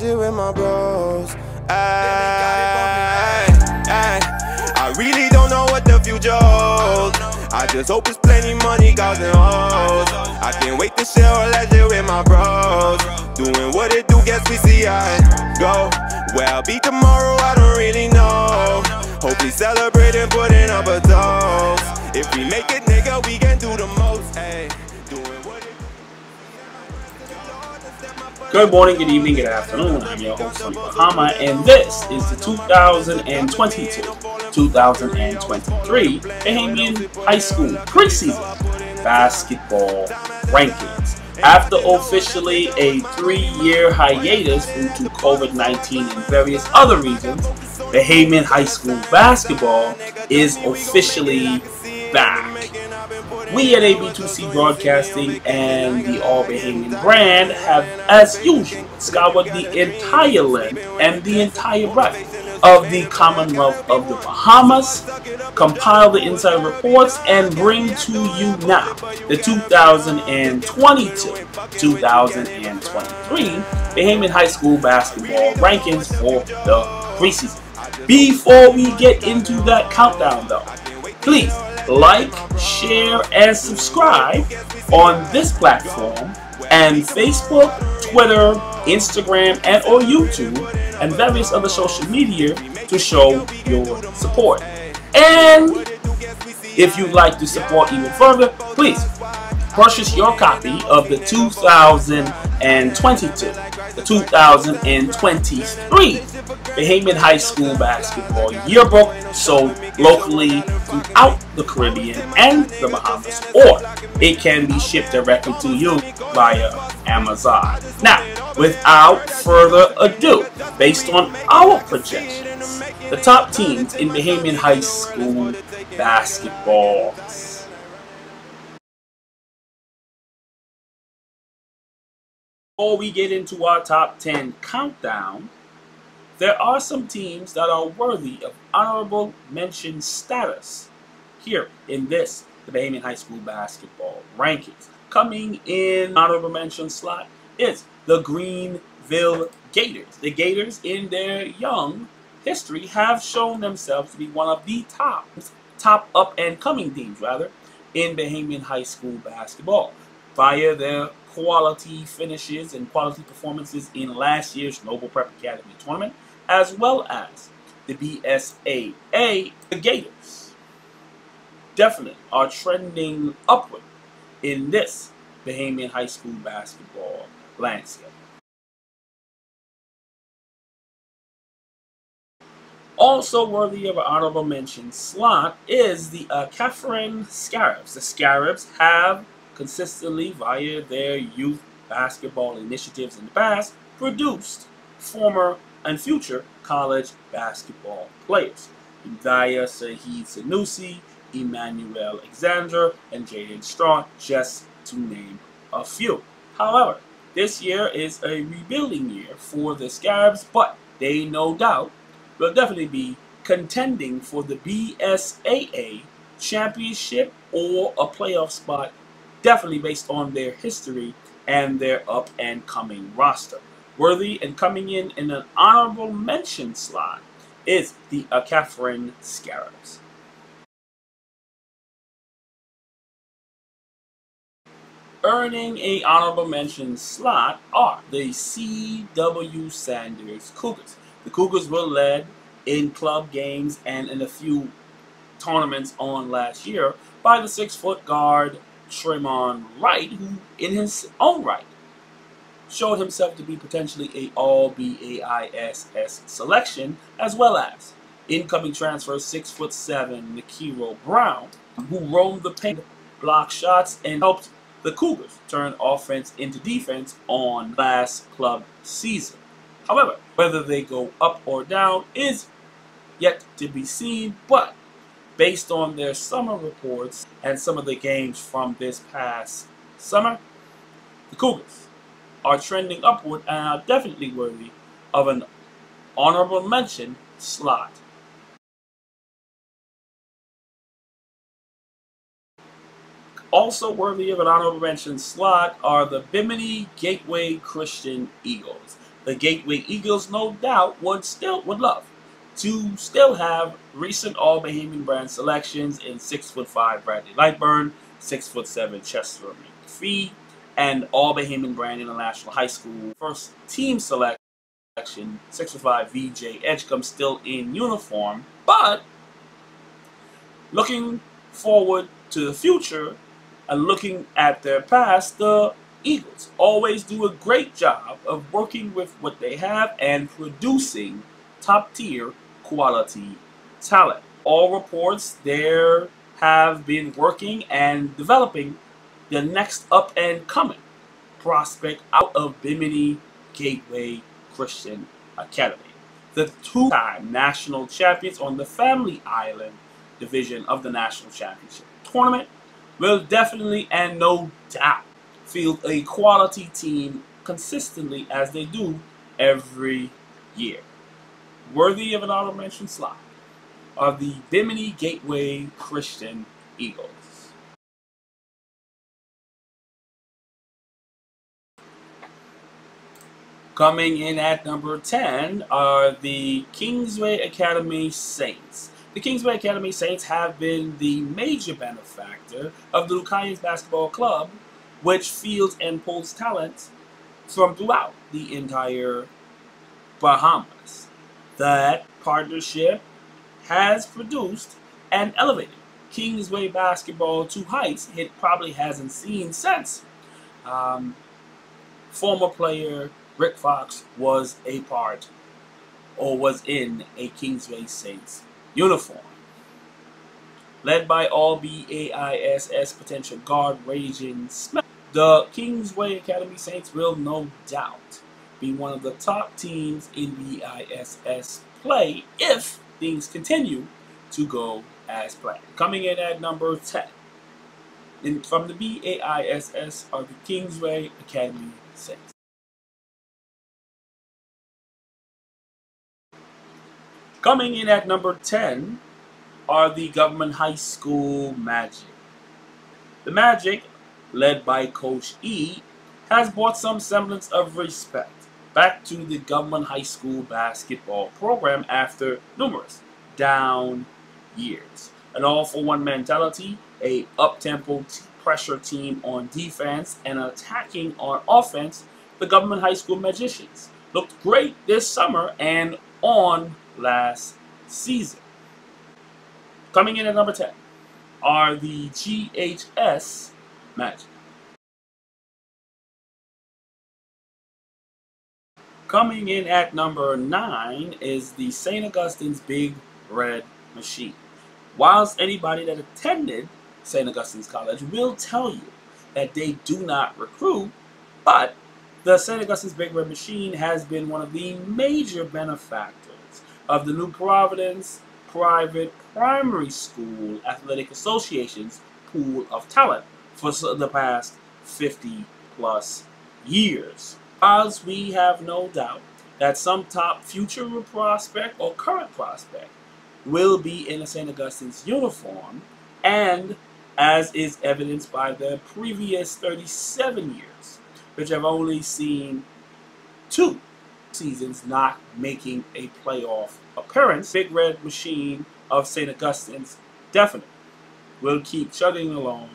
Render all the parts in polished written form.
shit with my bros. I really don't know what the future holds. I just hope it's plenty money, cars and hoes. I can't wait to share all that shit with my bros. Doing what it do gets me see I go. Where I'll be tomorrow, I don't really know. Hope we celebrating, putting up a toast. If we make it, nigga, we can do the most. Ay. Good morning, good evening, good afternoon. I'm your host from Bahama, and this is the 2022-2023 Bahamian High School Preseason Basketball Rankings. After officially a 3-year hiatus due to COVID-19 and various other reasons, Bahamian High School Basketball is officially back. We at AB2C Broadcasting and the All Bahamian brand have, as usual, scoured the entire length and the entire breadth of the Commonwealth of the Bahamas, compile the inside reports, and bring to you now the 2022-2023 Bahamian High School Basketball Rankings for the preseason. Before we get into that countdown, though, please like, share, and subscribe on this platform and Facebook, Twitter, Instagram, and or YouTube, and various other social media to show your support. And if you'd like to support even further, please purchase your copy of the 2023 Bahamian High School Basketball Yearbook, sold locally throughout the Caribbean and the Bahamas, or it can be shipped directly to you via Amazon. Now, without further ado, based on our projections, the top teams in Bahamian High School basketball. Before we get into our top 10 countdown, there are some teams that are worthy of honorable mention status here in this, the Bahamian High School Basketball Rankings. Coming in honorable mention slot is the Greenville Gators. The Gators, in their young history, have shown themselves to be one of the top up-and-coming teams, rather, in Bahamian High School basketball via their quality finishes and quality performances in last year's Noble Prep Academy tournament, as well as the BSAA. The Gators definitely are trending upward in this Bahamian High School basketball landscape. Also worthy of an honorable mention slot is the Ankephran Scarabs. The Scarabs have consistently, via their youth basketball initiatives in the past, produced former and future college basketball players. Udaya Sahid Sanusi, Emmanuel Alexander, and Jaden Strong, just to name a few. However, this year is a rebuilding year for the Scarabs, but they no doubt will definitely be contending for the BSAA championship or a playoff spot, definitely based on their history and their up-and-coming roster. Worthy and coming in an honorable mention slot is the Ankephran Scarabs. Earning an honorable mention slot are the C.W. Saunders Cougars. The Cougars were led in club games and in a few tournaments on last year by the 6-foot guard Tremon Wright, who in his own right showed himself to be potentially a All-BAISS selection, as well as incoming transfer 6'7" Nikiro Brown, who roamed the paint, blocked shots, and helped the Cougars turn offense into defense on last club season. However, whether they go up or down is yet to be seen, but based on their summer reports and some of the games from this past summer, the Cougars are trending upward and are definitely worthy of an honorable mention slot. Also worthy of an honorable mention slot are the Bimini Gateway Christian Eagles. The Gateway Eagles, no doubt, would love to still have recent All-Bahamian brand selections in 6'5" Bradley Lightburn, 6'7" Chester McPhee, and All-Bahamian brand International High School first team selection, 6'5" VJ Edgecombe still in uniform. But looking forward to the future and looking at their past, the Eagles always do a great job of working with what they have and producing top-tier quality talent. All reports there have been working and developing the next up-and-coming prospect out of Bimini Gateway Christian Academy. The two-time national champions on the Family Island division of the National Championship Tournament will definitely and no doubt field a quality team consistently as they do every year. Worthy of an honorable mention slot are the Bimini Gateway Christian Eagles. Coming in at number 10 are the Kingsway Academy Saints. The Kingsway Academy Saints have been the major benefactor of the Lucayans Basketball Club, which fields and pulls talent from throughout the entire Bahamas. That partnership has produced and elevated Kingsway basketball to heights it probably hasn't seen since. Former player Rick Fox was a part or was in a Kingsway Saints uniform. Led by all BAISS potential guard Raging Smith, the Kingsway Academy Saints will no doubt be one of the top teams in BISS play if things continue to go as planned. Coming in at number 10 from the BAISS are the Kingsway Academy Saints. Coming in at number 10 are the Government High School Magic. The Magic, led by Coach E, has brought some semblance of respect back to the Government High School basketball program after numerous down years. An all-for-one mentality, a up-tempo pressure team on defense, and attacking on offense, the Government High School Magicians looked great this summer and on last season. Coming in at number 10 are the GHS Magic. Coming in at number 9 is the St. Augustine's Big Red Machine. Whilst anybody that attended St. Augustine's College will tell you that they do not recruit, but the St. Augustine's Big Red Machine has been one of the major benefactors of the New Providence Private Primary School Athletic Association's pool of talent for the past 50 plus years. As we have no doubt that some top future prospect or current prospect will be in a St. Augustine's uniform, and as is evidenced by the previous 37 years, which have only seen 2 seasons not making a playoff appearance, Big Red Machine of St. Augustine's definitely will keep chugging along,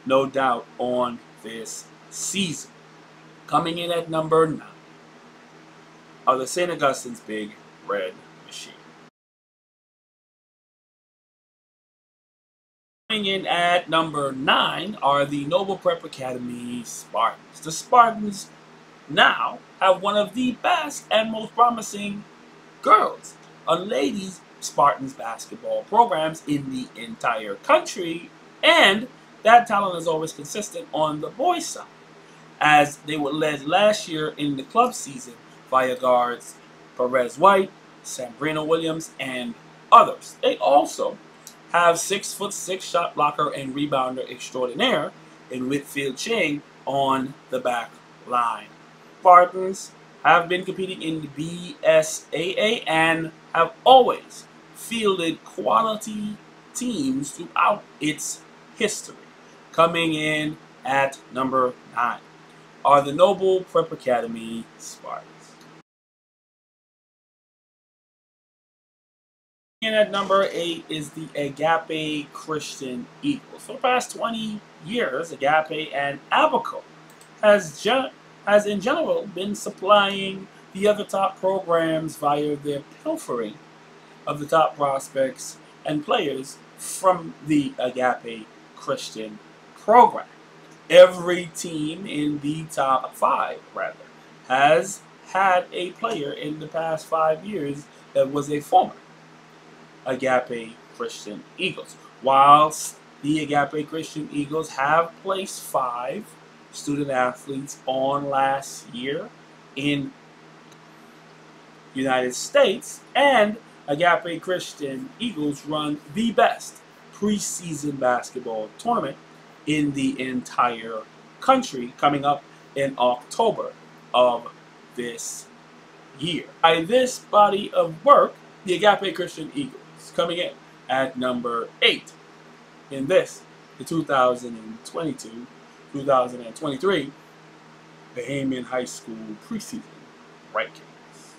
no doubt, on this season. Coming in at number 9 are the St. Augustine's Big Red Machine. Coming in at number 9 are the Noble Prep Academy Spartans. The Spartans now have one of the best and most promising girls and ladies Spartans basketball programs in the entire country, and that talent is always consistent on the boys' side, as they were led last year in the club season via guards Perez White, Sambrina Williams, and others. They also have 6'6" shot blocker and rebounder extraordinaire in Whitfield Ching on the back line. Spartans have been competing in the BSAA and have always fielded quality teams throughout its history. Coming in at number 9 are the Noble Prep Academy Spartans. And at number 8 is the Agape Christian Eagles. For the past 20 years, Agape and Abaco has in general been supplying the other top programs via their pilfering of the top prospects and players from the Agape Christian program. Every team in the top 5, rather, has had a player in the past 5 years that was a former Agape Christian Eagles. Whilst the Agape Christian Eagles have placed 5 student athletes on last year in United States, and Agape Christian Eagles run the best preseason basketball tournament in the entire country coming up in October of this year. By this body of work, the Agape Christian Eagles coming in at number 8 in this, the 2022-2023 Bahamian High School Preseason rankings.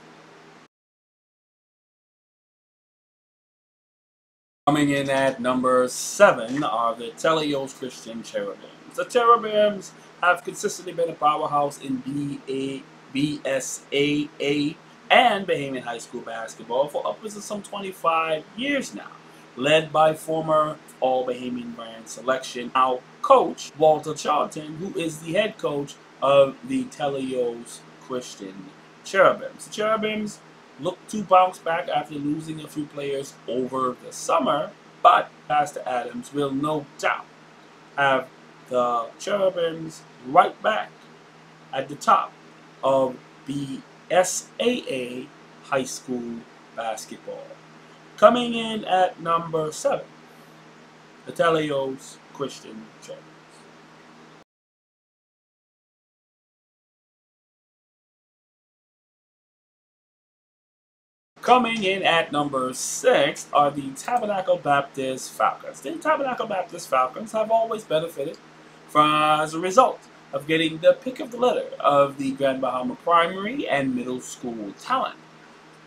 Coming in at number 7 are the Teleos Christian Cherubims. The Cherubims have consistently been a powerhouse in BSAA and Bahamian High School basketball for upwards of some 25 years now, led by former All-Bahamian brand selection, now coach Walter Charlton, who is the head coach of the Teleos Christian Cherubims. The Cherubims look to bounce back after losing a few players over the summer, but Pastor Adams will no doubt have the Cherubims right back at the top of the SAA high school basketball. Coming in at number 7, the Teleos Christian Cherubims. Coming in at number 6 are the Tabernacle Baptist Falcons. The Tabernacle Baptist Falcons have always benefited as a result of getting the pick of the litter of the Grand Bahama primary and middle school talent.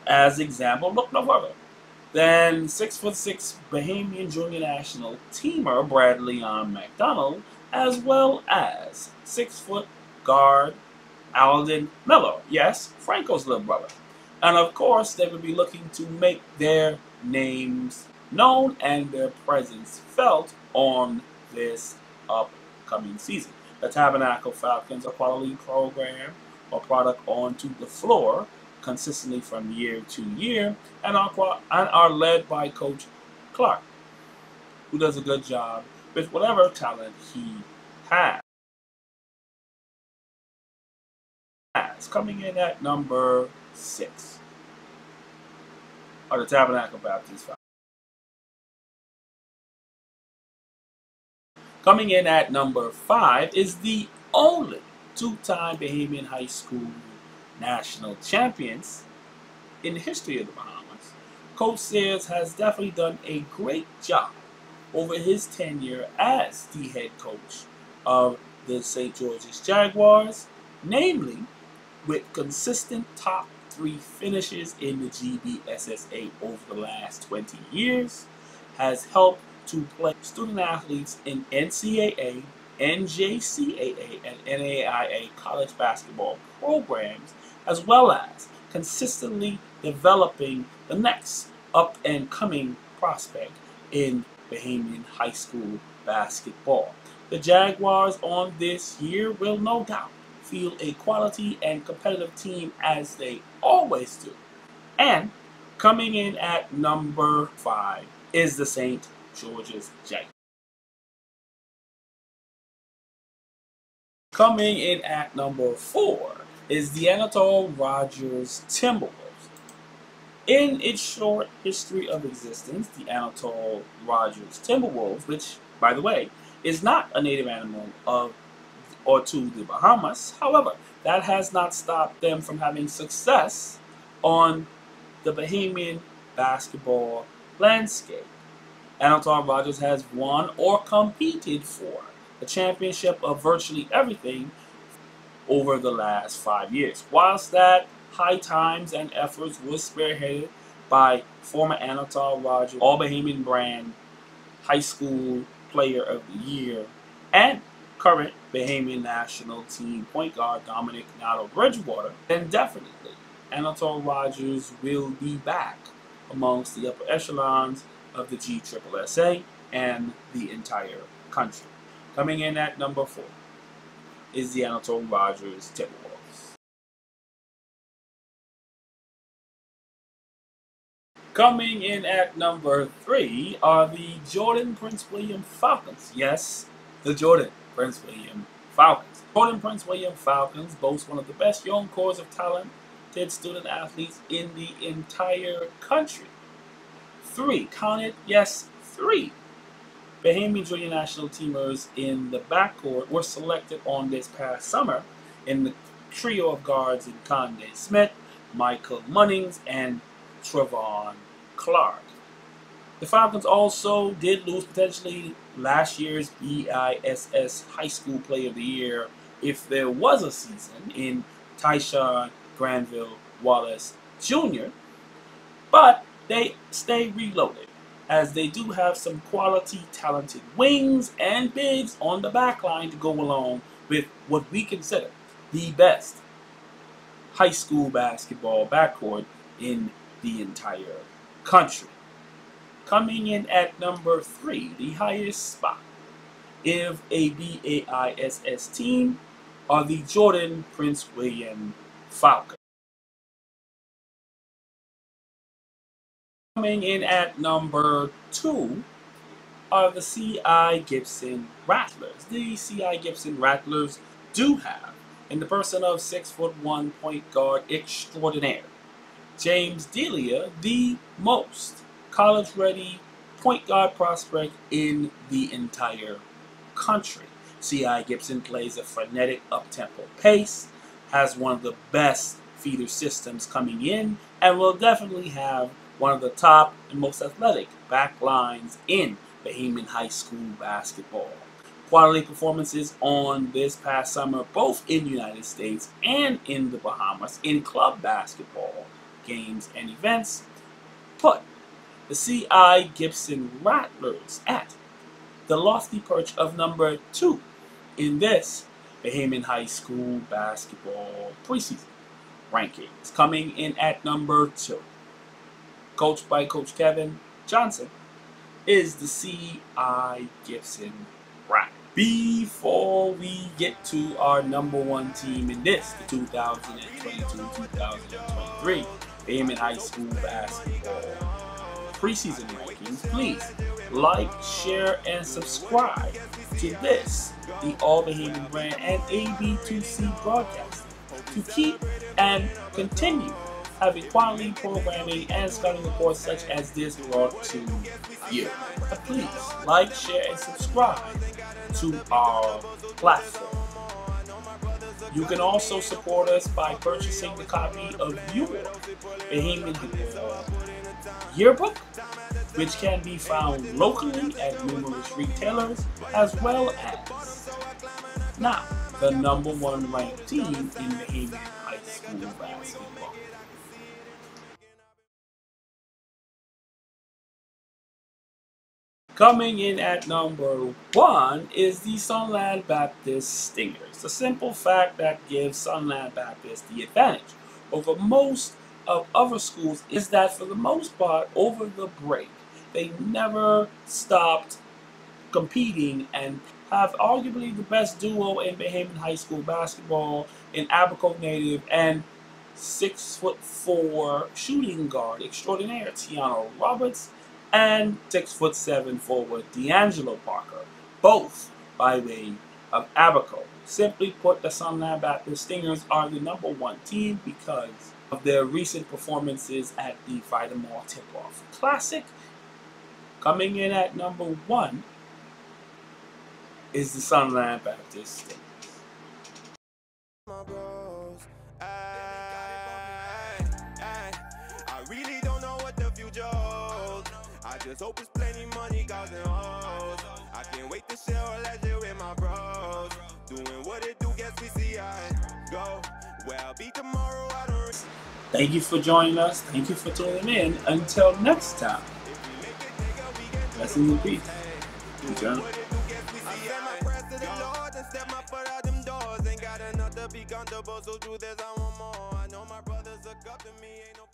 As example, look no further than 6'6" Bahamian junior national teamer Bradley McDonald, as well as 6-foot guard Alden Miller. Yes, Franco's little brother. And of course, they will be looking to make their names known and their presence felt on this upcoming season. The Tabernacle Falcons, a quality program or product onto the floor consistently from year to year, and are led by Coach Clark, who does a good job with whatever talent he has. Coming in at number 6 are the Tabernacle Baptist Falcons. Coming in at number 5 is the only 2-time Bahamian High School national champions in the history of the Bahamas. Coach Sayers has definitely done a great job over his tenure as the head coach of the St. George's Jaguars, namely with consistent top 3 finishes in the GBSSA over the last 20 years, has helped to play student athletes in NCAA, NJCAA, and NAIA college basketball programs, as well as consistently developing the next up-and-coming prospect in Bahamian high school basketball. The Jaguars on this year will no doubt field a quality and competitive team as they always do. And coming in at number 5 is the St. George's Jaguars. Coming in at number 4 is the Anatol Rodgers Timberwolves. In its short history of existence, the Anatol Rodgers Timberwolves, which, by the way, is not a native animal of or to the Bahamas, however, that has not stopped them from having success on the Bahamian basketball landscape. Anatol Rodgers has won or competed for the championship of virtually everything over the last 5 years. Whilst that high times and efforts was spearheaded by former Anatol Rodgers, All Bahamian Brand High School Player of the Year, and current Bahamian national team point guard Dominic Nato Bridgewater, then definitely Anatol Rodgers will be back amongst the upper echelons of the GSSA and the entire country. Coming in at number 4 is the Anatol Rodgers Timberwolves. Coming in at number 3 are the Jordan Prince William Falcons. Yes, the Jordan Prince William Falcons. Jordan Prince William Falcons boast one of the best young cores of talented student athletes in the entire country. 3, count it, yes, 3 Bahamian junior national teamers in the backcourt were selected on this past summer in the trio of guards in Conde Smith, Michael Munnings, and Trevon Clark. The Falcons also did lose potentially last year's BISS High School Player of the Year, if there was a season, in Tyshawn Granville Wallace Jr., but they stay reloaded, as they do have some quality, talented wings and bigs on the back line to go along with what we consider the best high school basketball backcourt in the entire country. Coming in at number 3, the highest spot of a BAISS team are the Jordan Prince William Falcons. Coming in at number 2 are the C.I. Gibson Rattlers. The C.I. Gibson Rattlers do have, in the person of 6'1" point guard extraordinaire James Delia, the most college-ready point guard prospect in the entire country. C.I. Gibson plays a frenetic up-tempo pace, has one of the best feeder systems coming in, and will definitely have one of the top and most athletic back lines in Bahamian high school basketball. Quality performances on this past summer, both in the United States and in the Bahamas, in club basketball games and events, put the C.I. Gibson Rattlers at the lofty perch of number 2 in this Bahamian high school basketball preseason rankings. Coming in at number 2, coached by Coach Kevin Johnson, is the C.I. Gibson Rattlers. Before we get to our number 1 team in this, the 2022-2023 Bahamian High School Basketball preseason rankings, please like, share, and subscribe to this, the All Bahamian Brand and AB2C broadcast, to keep and continue having quality programming and scouting reports such as this brought to you. Please like, share, and subscribe to our platform. You can also support us by purchasing the copy of your Bahamian yearbook, which can be found locally at numerous retailers, as well as now the number 1 ranked team in Bahamian high school basketball. Coming in at number 1 is the Sunland Baptist Stingers. The simple fact that gives Sunland Baptist the advantage over most of other schools is that for the most part, over the break, they never stopped competing and have arguably the best duo in Bahamian high school basketball in Abaco native and 6'4" shooting guard extraordinaire Tiano Roberts and 6'7" forward D'Angelo Parker, both by way of Abaco. Simply put, the Sunland Baptist Stingers are the number 1 team because of their recent performances at the Vitamall Tip-Off Classic. Coming in at number 1 is the Sunland Baptist Stingers. I just hope it's plenty money, cause and hoes. I can't wait to share all that shit with my bros. Doing what it do, guess we see I go. Well, I'll be tomorrow, I don't. Thank you for joining us. Thank you for tuning in. Until next time. Blessings and peace. Eternal. Be comfortable, so truth is I want more. I know my brothers look up to me, ain't no